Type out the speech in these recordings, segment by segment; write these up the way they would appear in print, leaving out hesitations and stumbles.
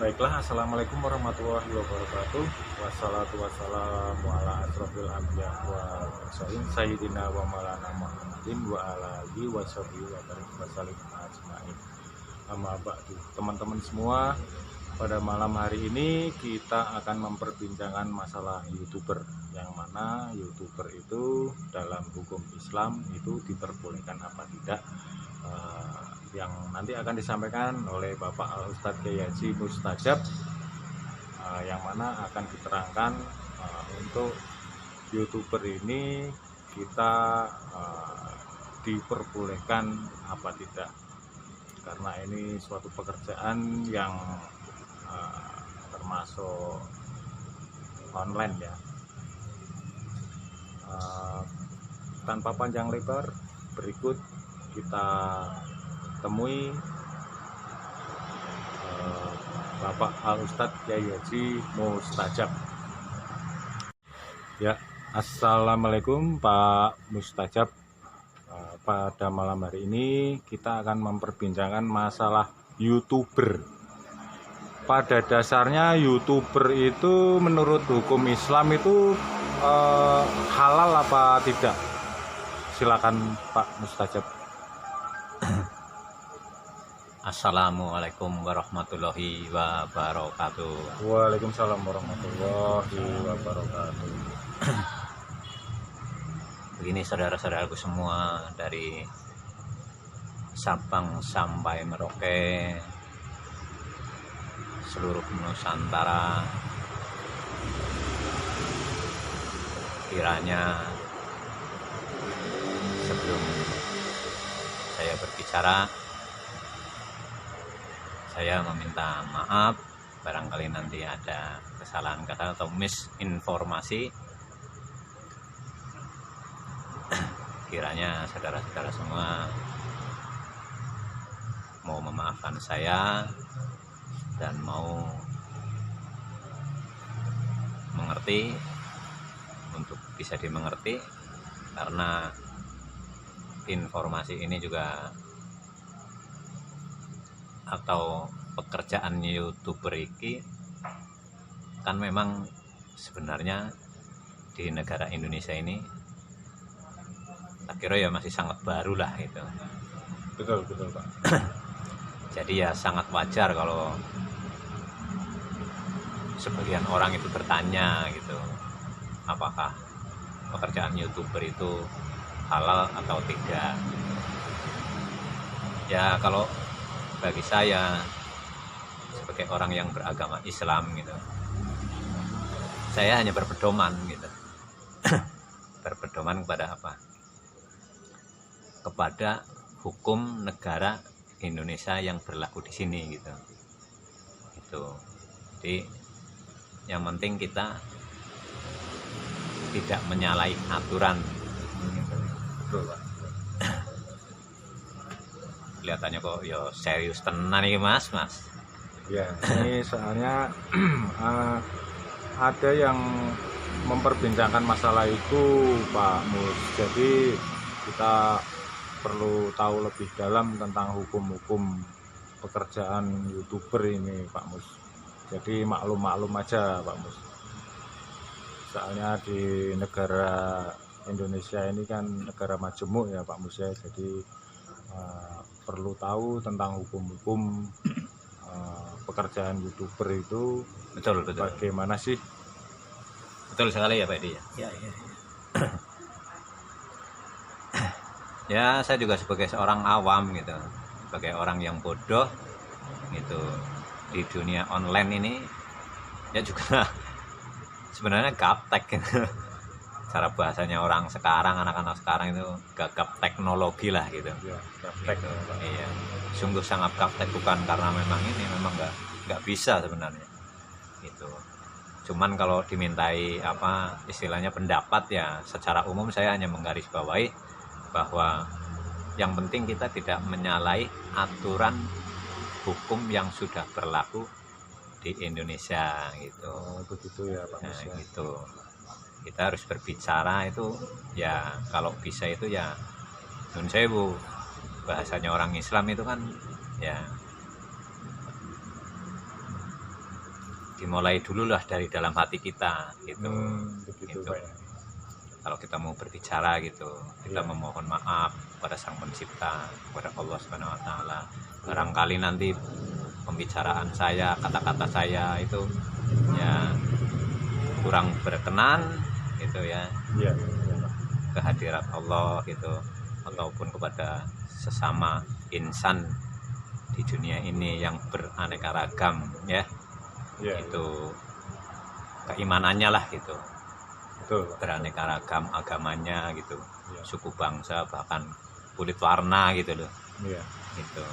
Baiklah, assalamualaikum warahmatullahi wabarakatuh. Wassalatu wassalamu ala asrofil anbiya wal mursalin sayyidina wa maulana Muhammadin wa ala alihi wa sahbihi wa barik wa sallim ajmain. Amma ba'du. Teman-teman semua, pada malam hari ini kita akan memperbincangkan masalah YouTuber, yang mana YouTuber itu dalam hukum Islam itu diperbolehkan apa tidak, yang nanti akan disampaikan oleh Bapak Al Ustadz Kyai Haji Mustajab, yang mana akan diterangkan untuk YouTuber ini kita diperbolehkan apa tidak, karena ini suatu pekerjaan yang termasuk online ya. Tanpa panjang lebar, berikut kita temui Bapak Al Ustadz Kyai Haji Mustajab. Ya, assalamualaikum Pak Mustajab. Pada malam hari ini kita akan memperbincangkan masalah YouTuber. Pada dasarnya YouTuber itu menurut hukum Islam itu halal apa tidak? Silakan Pak Mustajab. Assalamualaikum warahmatullahi wabarakatuh. Waalaikumsalam warahmatullahi wabarakatuh. Begini saudara-saudaraku semua, dari Sabang sampai Merauke, seluruh Nusantara, kiranya sebelum saya berbicara, saya meminta maaf barangkali nanti ada kesalahan kata atau misinformasi. Kiranya saudara-saudara semua mau memaafkan saya dan mau mengerti, untuk bisa dimengerti, karena informasi ini juga atau pekerjaan YouTuber ini kan memang sebenarnya di negara Indonesia ini tak kira ya masih sangat baru lah gitu. Betul Pak. Jadi ya sangat wajar kalau sebagian orang itu bertanya gitu, apakah pekerjaan YouTuber itu halal atau tidak. Ya kalau bagi saya sebagai orang yang beragama Islam gitu, saya hanya berpedoman gitu. Berpedoman kepada apa? Kepada hukum negara Indonesia yang berlaku di sini gitu. Itu. Jadi yang penting kita tidak menyalahi aturan gitu. Betul Pak. Kelihatannya kok ya serius tenan nih mas. Ya, ini soalnya ada yang memperbincangkan masalah itu Pak Mus. Jadi kita perlu tahu lebih dalam tentang hukum-hukum pekerjaan YouTuber ini Pak Mus. Jadi maklum aja Pak Mus. Soalnya di negara Indonesia ini kan negara majemuk ya Pak Mus ya. Jadi perlu tahu tentang hukum-hukum pekerjaan YouTuber itu. Betul. Bagaimana sih? Betul sekali ya Pak Edi ya. Ya, saya juga sebagai seorang awam gitu, sebagai orang yang bodoh gitu di dunia online ini, ya juga sebenarnya gaptek gitu. Cara bahasanya orang sekarang, anak-anak sekarang itu gagap teknologi lah gitu. Ya, gaptek. Gitu. Iya, sungguh sangat gaptek, bukan karena memang nggak bisa sebenarnya gitu. Cuman kalau dimintai apa istilahnya pendapat, ya secara umum saya hanya menggarisbawahi bahwa yang penting kita tidak menyalahi aturan hukum yang sudah berlaku di Indonesia gitu. Oh, begitu ya Pak Mus. Nah, gitu. Kita harus berbicara itu ya kalau bisa itu ya nun sewu, bahasanya orang Islam itu kan ya dimulai dulu lah dari dalam hati kita gitu. Begitu Gitu. Pak ya. Kalau kita mau berbicara gitu, kita Iya. memohon maaf kepada Sang Pencipta, kepada Allah Subhanahu wa taala. Barangkali nanti pembicaraan saya, kata-kata saya itu ya kurang berkenan gitu ya, Iya. ke hadirat Allah gitu, ataupun kepada sesama insan di dunia ini yang beraneka ragam ya, Iya. itu keimanannya lah gitu, Betul. beraneka ragam agamanya gitu, Iya. suku bangsa bahkan kulit warna gitu loh Iya. gitu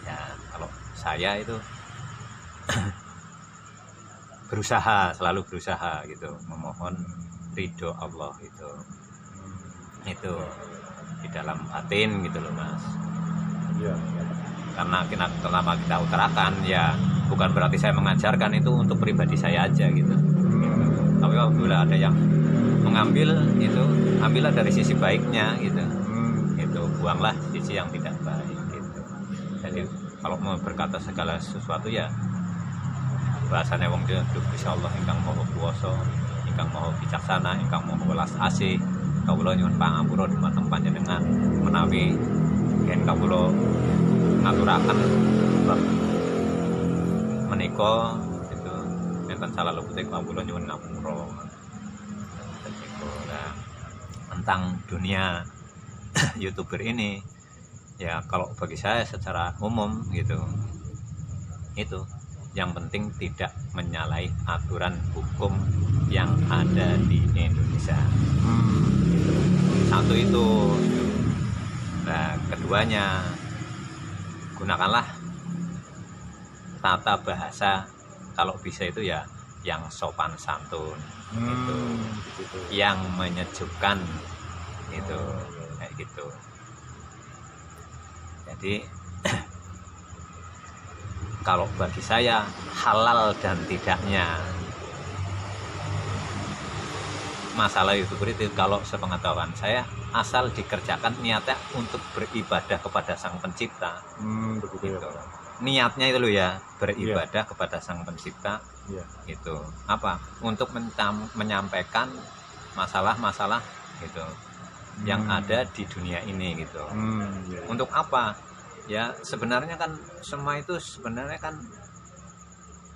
ya. Kalau saya itu selalu berusaha gitu, memohon ridho Allah itu di dalam batin gitu loh Mas. Iya. Karena kenapa kita utarakan ya, bukan berarti saya mengajarkan itu untuk pribadi saya aja gitu. Tapi apabila ada yang mengambil itu, ambillah dari sisi baiknya gitu. Itu buanglah sisi yang tidak baik gitu. Jadi kalau mau berkata segala sesuatu ya bahasanya wong insyaallah ingkang maha kuwasa, ingkang maha bijaksana, ingkang maha welas asih. Kawula nyuwun pangapura dhumateng panjenengan menawi yen kawula ngaturaken bab menika gitu, enten salah lupute kawula nyuwun ngapura. Nah, tentang dunia YouTuber ini ya, kalau bagi saya secara umum gitu, itu yang penting tidak menyalahi aturan hukum yang ada di Indonesia. Gitu. Satu itu. Nah, keduanya, gunakanlah tata bahasa kalau bisa itu ya yang sopan santun gitu, yang menyejukkan gitu, kayak gitu. Jadi kalau bagi saya halal dan tidaknya masalah YouTuber itu, kalau sepengetahuan saya, asal dikerjakan niatnya untuk beribadah kepada Sang Pencipta. Begitu Gitu. ya. Niatnya itu loh ya, beribadah kepada Sang Pencipta. Iya. Gitu. Apa? Untuk menyampaikan masalah-masalah gitu yang ada di dunia ini gitu. Iya. Untuk apa? Ya sebenarnya kan semua itu sebenarnya kan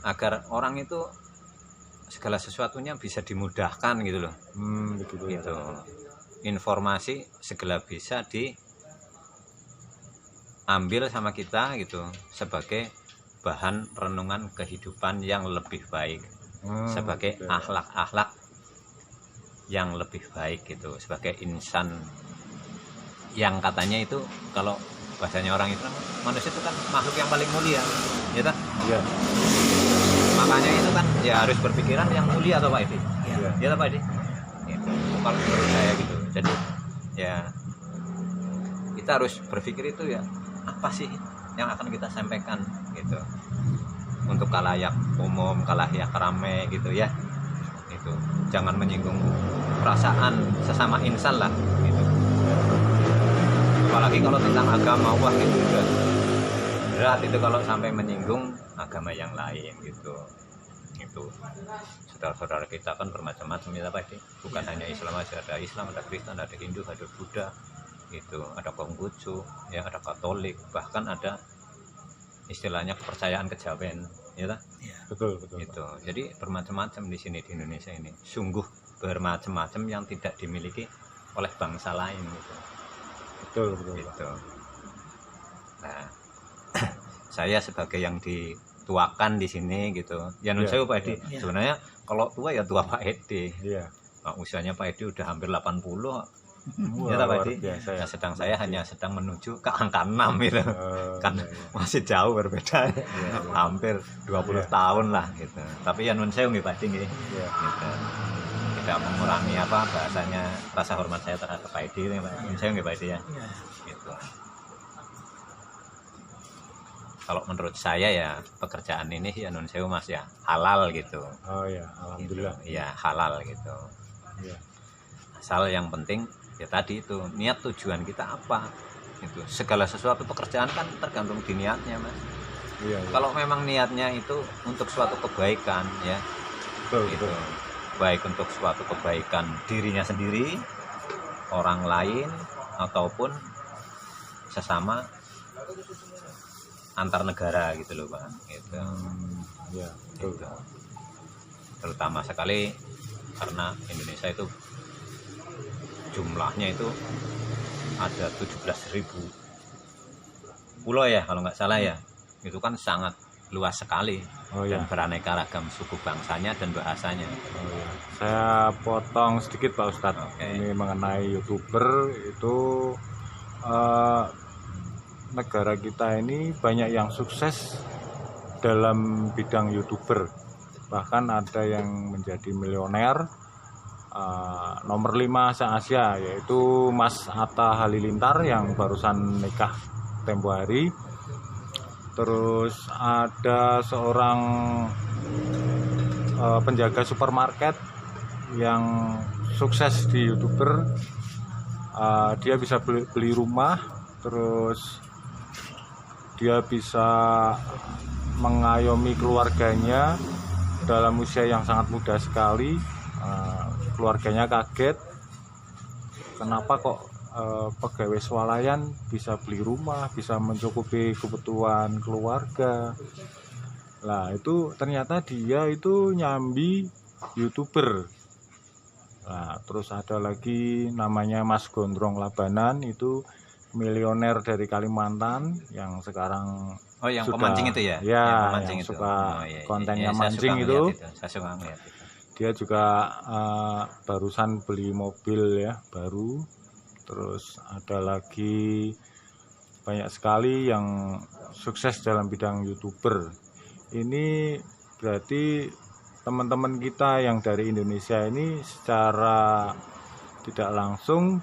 agar orang itu segala sesuatunya bisa dimudahkan gitu loh. Begitu Gitu. ya. Informasi segala bisa diambil sama kita gitu sebagai bahan renungan kehidupan yang lebih baik, sebagai begitu. akhlak-akhlak yang lebih baik gitu, sebagai insan yang katanya itu, kalau bahasanya orang itu kan, manusia itu kan makhluk yang paling mulia ya tak? Iya. Makanya itu kan ya harus berpikiran yang mulia atau Pak Edi Iya. ya tak Pak Edi gitu. Kalau menurut saya gitu, jadi ya kita harus berpikir itu ya, apa sih yang akan kita sampaikan gitu, untuk kalayak umum, kalayak rame gitu ya, itu jangan menyinggung perasaan sesama insan lah gitu. Apalagi kalau tentang agama, wah itu udah berat itu kalau sampai menyinggung agama yang lain gitu. Itu saudara-saudara kita kan bermacam-macam ya Pak Edi, bukan hanya Islam aja, ada Islam, ada Kristen, ada Hindu, ada Buddha gitu, ada Konghucu ya, ada Katolik, bahkan ada istilahnya kepercayaan kejawen ya tak? Betul. Gitu. Jadi bermacam-macam di sini di Indonesia ini, sungguh bermacam-macam yang tidak dimiliki oleh bangsa lain gitu. Betul. Gitu. Nah, saya sebagai yang dituakan di sini gitu. Ya nun saya Pak Edi. Sebenarnya kalau tua ya tua Pak Edi. Iya. Nah, usianya Pak Edi udah hampir 80. Wah, Ya Pak luar Edi. biasa ya. Nah, sedang saya hanya sedang menuju ke angka 6 gitu. Kan Iya. masih jauh berbeda. Iya. Hampir 20 tahun lah gitu. Tapi ya nun saya nggih Pak Edi nggih. Iya. Gitu. Tidak mengurangi apa bahasanya rasa hormat saya terhadap Pak Edi ini Pak. Nun saya nggih Pak Edi ya. Gitu. Kalau menurut saya ya pekerjaan ini ya nun sewu Mas ya halal gitu. Oh ya, alhamdulillah. Gitu. Ya halal gitu. Iya. Asal yang penting ya tadi itu niat tujuan kita apa. Itu segala sesuatu pekerjaan kan tergantung di niatnya Mas. Iya, iya. Kalau memang niatnya itu untuk suatu kebaikan ya, Betul, itu betul. baik untuk suatu kebaikan dirinya sendiri, orang lain, ataupun sesama antar negara gitu loh Pak. Gitu. Ya, betul. Gitu. Terutama sekali karena Indonesia itu jumlahnya itu ada 17.000 pulau ya kalau nggak salah ya. Itu kan sangat luas sekali Oh dan ya. beraneka ragam suku bangsanya dan bahasanya. Oh, ya. Saya potong sedikit Pak Ustadz. Oke. Ini mengenai YouTuber itu negara kita ini banyak yang sukses dalam bidang YouTuber. Bahkan ada yang menjadi milioner. Nomor 5 se-Asia yaitu Mas Atta Halilintar yang barusan nikah tempo hari. Terus ada seorang penjaga supermarket yang sukses di YouTuber. Dia bisa beli rumah, terus dia bisa mengayomi keluarganya dalam usia yang sangat muda sekali. Keluarganya kaget, kenapa kok pegawai swalayan bisa beli rumah, bisa mencukupi kebutuhan keluarga. Nah itu ternyata dia itu nyambi YouTuber. Nah terus ada lagi namanya Mas Gondrong Labanan, itu milioner dari Kalimantan yang sekarang Oh yang sudah, pemancing itu ya? Ya, pemancing yang itu. suka Iya. kontennya Saya mancing suka itu. Saya suka ngeliat itu. Dia juga barusan beli mobil ya baru. Terus ada lagi banyak sekali yang sukses dalam bidang YouTuber. Ini berarti teman-teman kita yang dari Indonesia ini secara tidak langsung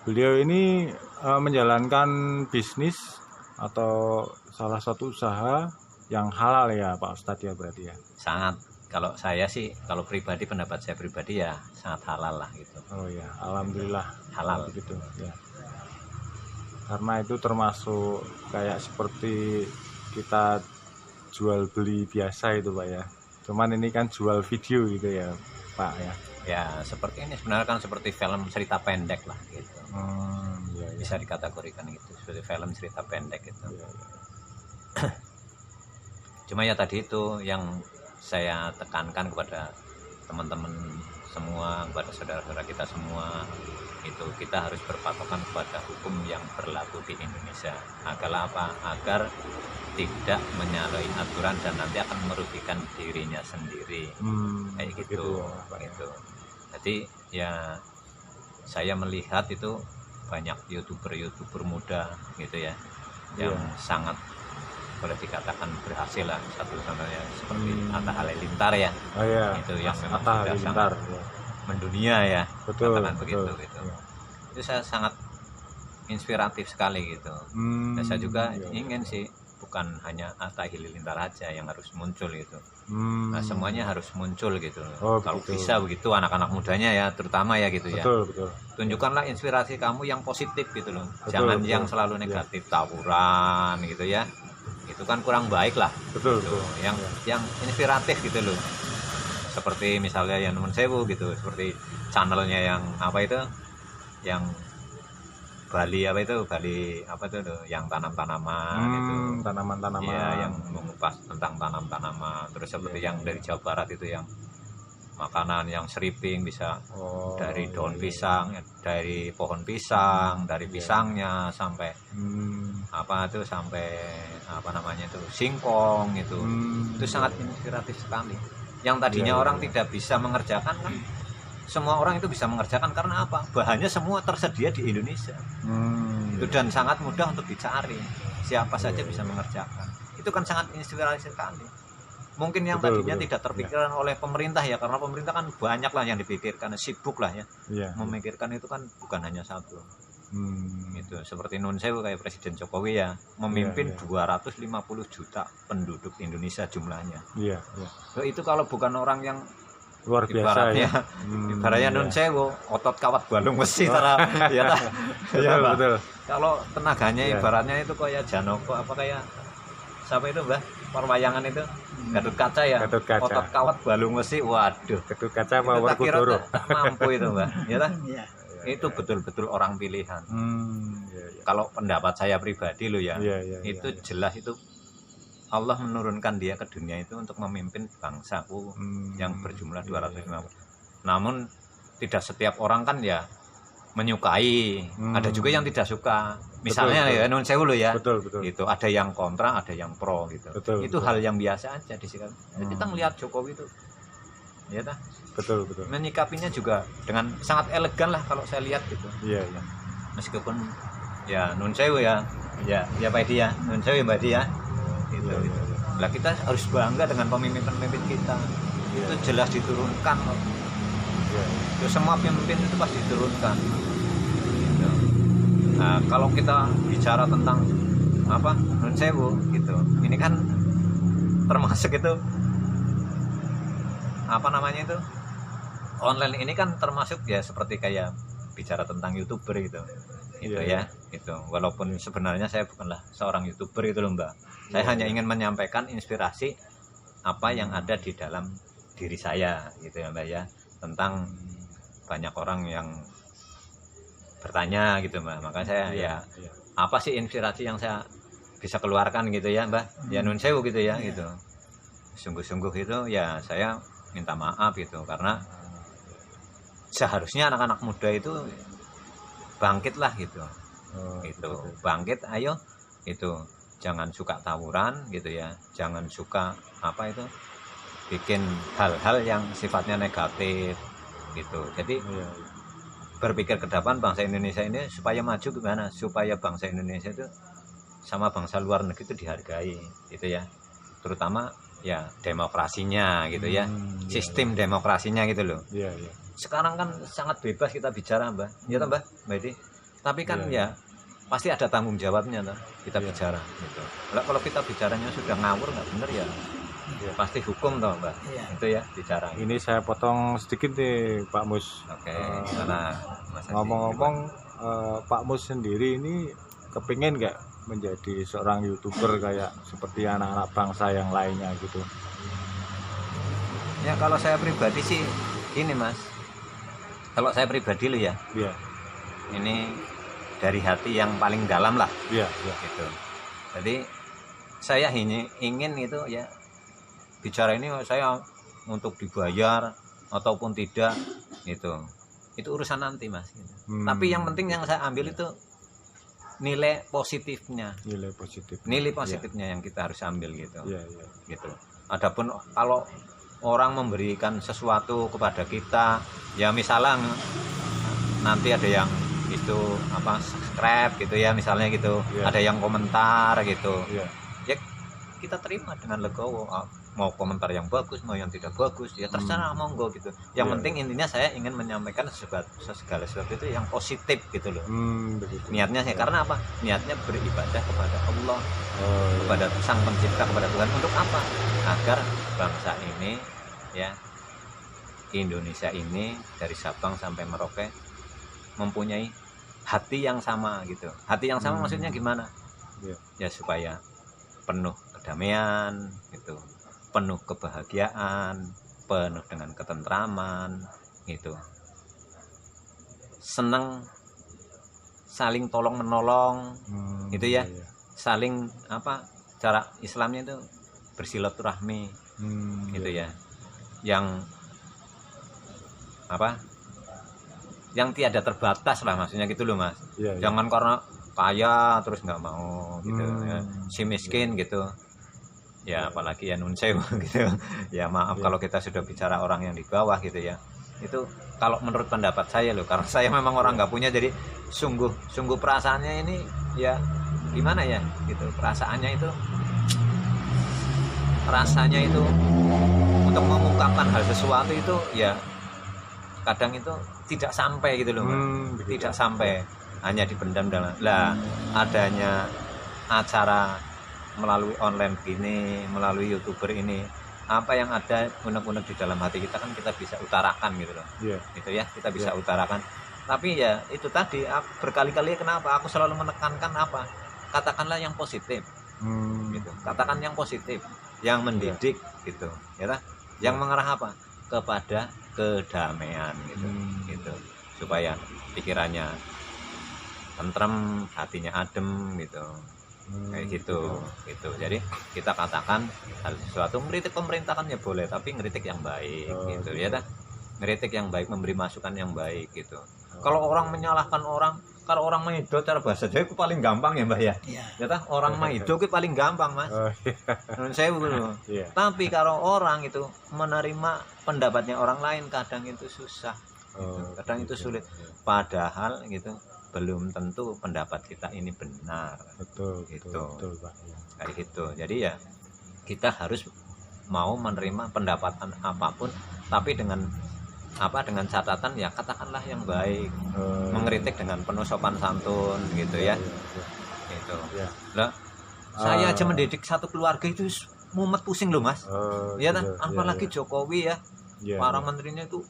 beliau ini menjalankan bisnis atau salah satu usaha yang halal ya Pak Ustadz ya berarti ya. Sangat, kalau saya sih, kalau pribadi, pendapat saya pribadi ya sangat halal lah gitu. Oh ya, alhamdulillah Halal begitu ya. Karena itu termasuk kayak seperti kita jual beli biasa itu Pak ya. Cuman ini kan jual video gitu ya Pak ya. Ya seperti ini sebenarnya kan seperti film cerita pendek lah gitu. Ya, ya. Bisa dikategorikan gitu, seperti film cerita pendek gitu. Ya, ya. Cuma ya tadi itu yang saya tekankan kepada teman-teman semua, kepada saudara-saudara kita semua, itu kita harus berpatokan kepada hukum yang berlaku di Indonesia. Agar apa? Agar tidak menyalahi aturan dan nanti akan merugikan dirinya sendiri. Kayak gitu. Gitu. Jadi ya saya melihat itu banyak youtuber muda gitu ya, yang sangat boleh dikatakan berhasil lah. Satu contohnya seperti Atta Halilintar ya. Oh ya. Itu yang memang Atta sudah Halilintar sangat mendunia ya. Betul. Katakan begitu Betul. gitu. Ya. Itu saya sangat inspiratif sekali gitu. Dan saya juga ingin sih bukan hanya Atta Halilintar aja yang harus muncul gitu. Nah semuanya harus muncul gitu. Kalau begitu. bisa begitu anak-anak mudanya ya terutama ya gitu ya. Betul. Tunjukkanlah inspirasi kamu yang positif gitu loh. Betul, Jangan betul. yang selalu negatif, tawuran gitu ya. Itu kan kurang baik lah. Betul. Gitu. Yang inspiratif gitu loh. Seperti misalnya yang Nuwun Sewu gitu, seperti channelnya yang apa itu, yang Bali apa itu yang tanam-tanaman itu, tanaman-tanaman ya, yang mengupas tentang tanam-tanaman. Terus seperti yang dari Jawa Barat itu yang makanan yang seriping bisa dari daun pisang, dari pohon pisang, dari pisangnya sampai apa namanya itu singkong itu sangat inspiratif sekali. Yang tadinya orang tidak bisa mengerjakan kan semua orang itu bisa mengerjakan karena apa? Bahannya semua tersedia di Indonesia. Itu dan sangat mudah untuk dicari. Siapa saja bisa mengerjakan. Itu kan sangat inspirasi sekali. Mungkin yang tadinya tidak terpikirkan oleh pemerintah ya, karena pemerintah kan banyak lah yang dipikirkan, sibuk lah ya. Memikirkan itu kan bukan hanya satu. Itu seperti Nuwun Sewu kayak Presiden Jokowi ya, memimpin 250 juta penduduk Indonesia jumlahnya. Itu kalau bukan orang yang luar biasa ibaratnya Nuwun Sewu otot kawat balung besi betul. Kalau tenaganya ibaratnya itu kayak Janoko kayak siapa itu Mbah? Perwayangan itu Gatot Kaca ya. Gatot Kaca. Otot kawat balung besi. Waduh. Gatot Kaca Itu mau tak kira Werkudara. tak mampu itu Mbah. Ya kan? Iya. Itu betul-betul orang pilihan. Iya, iya. Kalau pendapat saya pribadi loh ya, Iya, iya, itu iya. jelas itu Allah menurunkan dia ke dunia itu untuk memimpin bangsaku yang berjumlah 250. Namun tidak setiap orang kan ya menyukai, ada juga yang tidak suka. Misalnya Betul, ya nun sewu loh ya. Betul, betul. Gitu, ada yang kontra, ada yang pro gitu. Betul, itu betul. hal yang biasa aja di sini. Kita ngelihat Jokowi itu ya tah, Betul, betul. menyikapinya juga dengan sangat elegan lah kalau saya lihat gitu. Iya, iya. Meskipun ya nun sewu ya Pak Edi ya, nun sewu Mbak Edi ya. Gitu, Iya, gitu. iya, iya. Lah kita harus bangga dengan pemimpin-pemimpin kita. Iya. Itu jelas diturunkan loh. Iya. Ya, semua pemimpin itu pasti diturunkan. Gitu. Nah, kalau kita bicara tentang apa nun sewu gitu, ini kan termasuk itu apa namanya itu online ini kan termasuk ya seperti kayak bicara tentang YouTuber gitu. Itu Iya, ya, itu walaupun sebenarnya saya bukanlah seorang YouTuber itu loh Mbak. Saya Iya, hanya iya. ingin menyampaikan inspirasi apa yang ada di dalam diri saya gitu ya Mbak ya, tentang banyak orang yang bertanya gitu Mbak. Maka saya ya Iya. apa sih inspirasi yang saya bisa keluarkan gitu ya Mbak. Ya nun sewu gitu ya gitu. Sungguh-sungguh itu ya saya minta maaf gitu karena seharusnya anak-anak muda itu bangkitlah gitu. Oh, Itu betul. bangkit ayo itu jangan suka tawuran gitu ya, jangan suka apa itu bikin hal-hal yang sifatnya negatif gitu. Jadi Iya, iya. berpikir ke depan bangsa Indonesia ini supaya maju gimana, supaya bangsa Indonesia itu sama bangsa luar negeri itu dihargai gitu ya, terutama ya demokrasinya gitu ya, Iya, sistem demokrasinya gitu loh. Iya, iya. Sekarang kan sangat bebas kita bicara Mbak, ya toh, Mbak Edi, tapi kan Iya, ya pasti ada tanggung jawabnya toh kita Iya. bicara gitu. Lah, kalau kita bicaranya sudah ngawur nggak bener ya, Iya. pasti hukum toh Mbak. Iya. Itu ya bicara. Ini saya potong sedikit nih Pak Mus. Oke, mana Mas Edi? Ngomong-ngomong, Pak Mus sendiri ini kepingin nggak menjadi seorang YouTuber kayak seperti anak-anak bangsa yang lainnya gitu? Ya kalau saya pribadi sih gini Mas, kalau saya pribadi loh ya, Iya, ini dari hati yang paling dalam lah iya, iya. gitu. Jadi saya ingin itu ya bicara ini saya untuk dibayar ataupun tidak gitu. Itu urusan nanti Mas gitu. Tapi yang penting yang saya ambil itu nilai positifnya. Nilai positif. Nilai positifnya yang kita harus ambil gitu. Iya, iya. Gitu. Adapun kalau orang memberikan sesuatu kepada kita, ya misalnya nanti ada yang itu apa subscribe gitu ya misalnya gitu, Iya. ada yang komentar gitu, Iya. ya kita terima dengan legowo. Mau komentar yang bagus mau yang tidak bagus ya terserah monggo gitu. Yang Iya, penting intinya saya ingin menyampaikan segala sesuatu itu yang positif gitu loh. Begitu. Niatnya sih karena apa? Niatnya beribadah kepada Allah, Oh, iya. kepada Sang Pencipta, kepada Tuhan. Untuk apa? Agar bangsa ini ya Indonesia ini dari Sabang sampai Merauke mempunyai hati yang sama gitu. Hati yang sama maksudnya gimana? Iya. Ya supaya penuh kedamaian gitu, penuh kebahagiaan, penuh dengan ketentraman gitu. Senang saling tolong menolong gitu ya. Iya, iya. Saling apa? Cara Islamnya itu bersilaturahmi gitu Iya. ya. Yang apa? Yang tiada terbatas lah maksudnya gitu loh Mas. Iya, iya. Jangan karena kaya terus nggak mau gitu ya. Si miskin gitu ya, apalagi ya nun sewu gitu ya. Maaf Iya. kalau kita sudah bicara orang yang di bawah gitu ya, itu kalau menurut pendapat saya loh, karena saya memang orang nggak punya, jadi sungguh perasaannya ini ya gimana ya gitu, perasaannya itu rasanya itu untuk mengungkapkan hal sesuatu itu ya kadang itu tidak sampai gitu loh Mas. Begitu. Tidak sampai, hanya dipendam dalam lah. Adanya acara melalui online begini, melalui YouTuber ini, apa yang ada unek-unek di dalam hati kita kan kita bisa utarakan gitu loh. Iya. Gitu ya, kita bisa utarakan. Tapi ya itu tadi berkali-kali kenapa aku selalu menekankan apa? Katakanlah yang positif. gitu. Katakan yang positif, yang mendidik gitu, ya kan? Yang mengarah apa? Kepada kedamaian gitu, gitu. Supaya pikirannya tentrem, hatinya adem gitu. Kayak gitu, gitu. Jadi kita katakan hal sesuatu, ngeritik pemerintah kan ya boleh, tapi ngeritik yang baik gitu, ya kan? Ngeritik yang baik, memberi masukan yang baik gitu. Kalau orang menyalahkan orang, kalau orang maido cara bahasa Jawa itu paling gampang ya Mbak ya. Ya kan? Orang maido itu paling gampang Mas. Menurut saya begitu. Tapi kalau orang itu menerima pendapatnya orang lain kadang itu susah. Gitu. Kadang itu sulit. Padahal gitu belum tentu pendapat kita ini benar. Betul, gitu. betul, Pak. Kayak gitu. Jadi ya kita harus mau menerima pendapatan apapun, tapi dengan dengan catatan ya katakanlah yang baik, mengkritik dengan penuh sopan santun gitu ya. Gitu. Lah saya aja mendidik satu keluarga itu mumet pusing loh Mas. Ya kan? Apalagi Jokowi ya. Para menterinya itu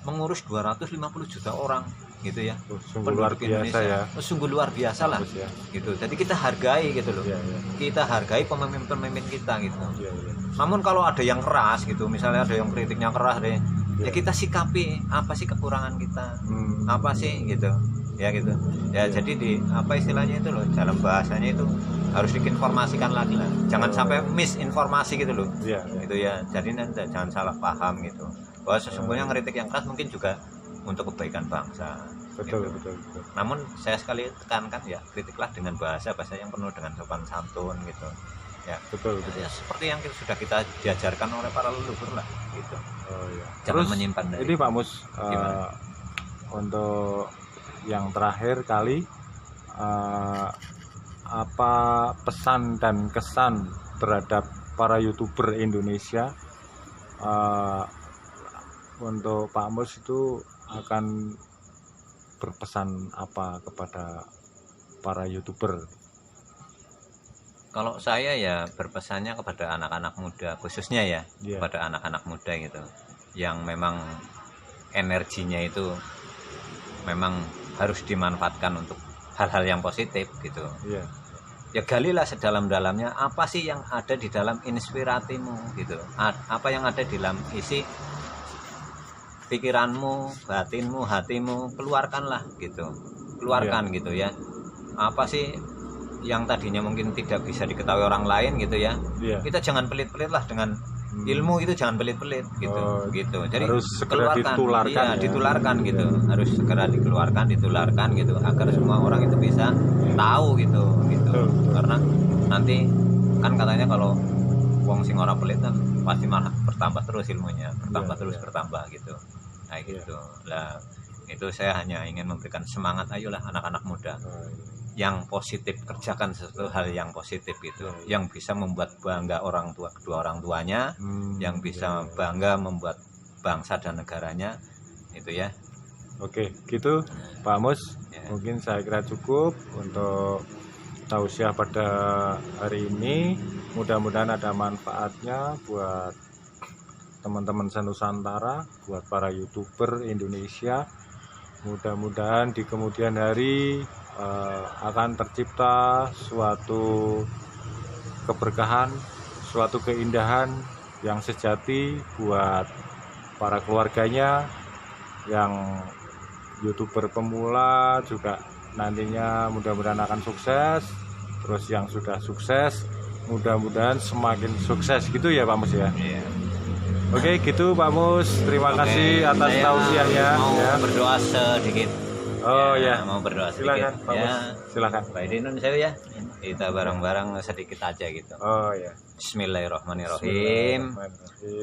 mengurus 250 juta orang gitu ya. Sungguh luar biasa ya. Sungguh luar biasa lah. Ya. Gitu. Jadi kita hargai gitu loh. Kita hargai pemimpin-pemimpin kita gitu. Namun kalau ada yang keras gitu, misalnya ada yang kritiknya keras deh, ya kita sikapi apa sih kekurangan kita, apa sih gitu, ya gitu. Ya jadi di apa istilahnya itu loh, dalam bahasanya itu harus diinformasikan lagi lah. Jangan sampai misinformasi gitu loh. Gitu ya. Jadi nanti jangan salah paham gitu. Bahwa sesungguhnya ngeritik yang keras mungkin juga untuk kebaikan bangsa. Betul, gitu. betul. Namun saya sekali tekankan ya, kritiklah dengan bahasa yang penuh dengan sopan santun gitu. Ya, betul. Ya, seperti yang sudah kita diajarkan oleh para leluhur lah gitu. Jangan Terus, menyimpan dari. Ini Pak Mus, untuk yang terakhir kali apa pesan dan kesan terhadap para YouTuber Indonesia, untuk Pak Mus itu akan berpesan apa kepada para YouTuber? Kalau saya ya berpesannya kepada anak-anak muda khususnya ya, kepada anak-anak muda gitu, yang memang energinya itu memang harus dimanfaatkan untuk hal-hal yang positif gitu. Ya galilah sedalam-dalamnya apa sih yang ada di dalam inspirasimu gitu, apa yang ada di dalam isi pikiranmu, batinmu, hatimu, keluarkanlah gitu, keluarkan gitu ya. Apa sih yang tadinya mungkin tidak bisa diketahui orang lain gitu ya. Kita jangan pelit-pelit lah dengan ilmu itu, jangan pelit-pelit gitu. Gitu. Jadi harus segera keluarkan, ditularkan, ditularkan gitu. Harus segera dikeluarkan, ditularkan gitu agar semua orang itu bisa tahu gitu. Karena nanti kan katanya kalau wong sing ora pelit kan pasti malah bertambah terus ilmunya, bertambah gitu. Nah gitu. Lah itu saya hanya ingin memberikan semangat, ayolah anak-anak muda. Yang positif, kerjakan sesuatu hal yang positif gitu, yang bisa membuat bangga orang tua, kedua orang tuanya, yang bisa bangga membuat bangsa dan negaranya itu ya. Oke, gitu Pak Mus. Mungkin saya kira cukup untuk tausiah pada hari ini. Mudah-mudahan ada manfaatnya buat teman-teman senusantara, buat para YouTuber Indonesia. Mudah-mudahan di kemudian hari akan tercipta suatu keberkahan, suatu keindahan yang sejati buat para keluarganya, yang YouTuber pemula juga nantinya mudah-mudahan akan sukses. Terus yang sudah sukses mudah-mudahan semakin sukses gitu ya Pak Mus ya. Oke gitu Pak Mus, terima kasih atas tausiahnya. Mau berdoa sedikit. Mau berdoa sedikit. Silakan Pak Mus. Silakan. Baik Dinun saya ya. Kita bareng-bareng sedikit aja gitu. Bismillahirrahmanirrahim.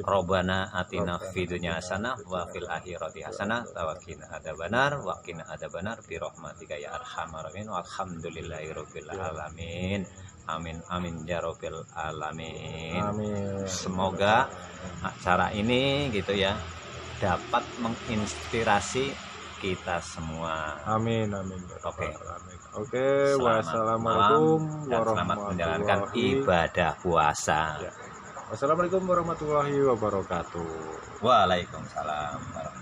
Robbana atina fid dunya hasanah wa fil akhirati hasanah wa qina adzabannar wa qina adzabannar bi rahmatika ya arhamar rahimin. Walhamdulillahirabbil alamin. Amin amin ya rabbil alamin. Amin. Semoga acara ini gitu ya dapat menginspirasi kita semua. Amin. Oke, wassalamualaikum dan selamat menjalankan ibadah puasa. Wassalamualaikum warahmatullahi wabarakatuh. Waalaikumsalam warahmatullahi wabarakatuh.